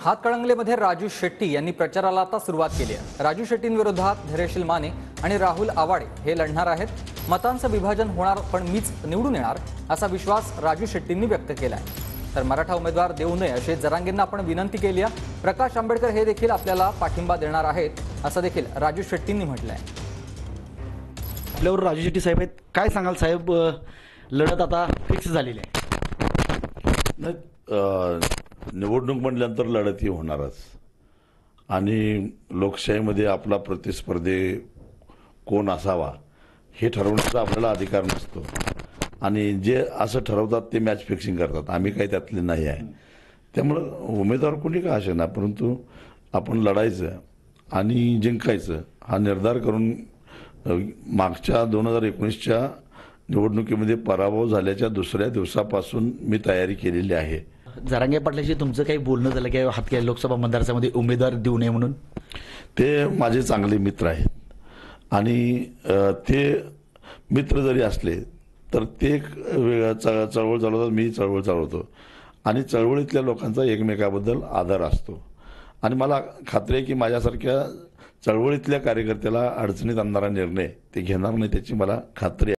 हातकणंगलेमध्ये राजू शेट्टी यांनी प्रचाराला आता सुरुवात केली आहे। राजू शेट्टींविरोधात धैर्यशील माने आणि राहुल आवाडे हे लढणार आहेत। मतांचं विभाजन होणार पण मीच निवडून येणार असा विश्वास राजू शेट्टींनी व्यक्त केला आहे। तर मराठा उमेदवार देऊ नये अशी जरांगेंना आपण विनंती केली आहे। प्रकाश आंबेडकर हे देखील आपल्याला पाठिंबा देणार आहेत असं देखील राजू शेट्टींनी म्हटलं आहे। आपल्यावर राजू शेट्टी साहेब आहेत, काय सांगाल साहेब? लढत आता फिक्स झालेली आहे। निवडणूक म्हटल्यानंतर लढत ही होणारच आणि लोकशाहीमध्ये आपला प्रतिस्पर्धी कोण असावा हे ठरवण्याचा आपल्याला अधिकार नसतो आणि जे असं ठरवतात ते मॅच फिक्सिंग करतात। आम्ही काही त्यातले नाही आहे। त्यामुळं उमेदवार कोणी का असेना, परंतु आपण लढायचं आणि जिंकायचं हा निर्धार करून मागच्या 2019च्या निवडणुकीमध्ये पराभव झाल्याच्या दुसऱ्या दिवसापासून मी तयारी केलेली आहे। जरांगे पाटलाशी तुमचं काही बोलणं झालं की हातकणंगले लोकसभा मतदारसंघामध्ये उमेदवार देऊ नये म्हणून? ते माझे चांगले मित्र आहेत आणि ते मित्र जरी असले तर ते चळवळ चालवतात, मी चळवळ चालवतो आणि चळवळीतल्या लोकांचा एकमेकाबद्दल आदर असतो आणि मला खात्री आहे की माझ्यासारख्या चळवळीतल्या कार्यकर्त्याला अडचणीत आणणारा निर्णय ते घेणार नाही, त्याची मला खात्री आहे।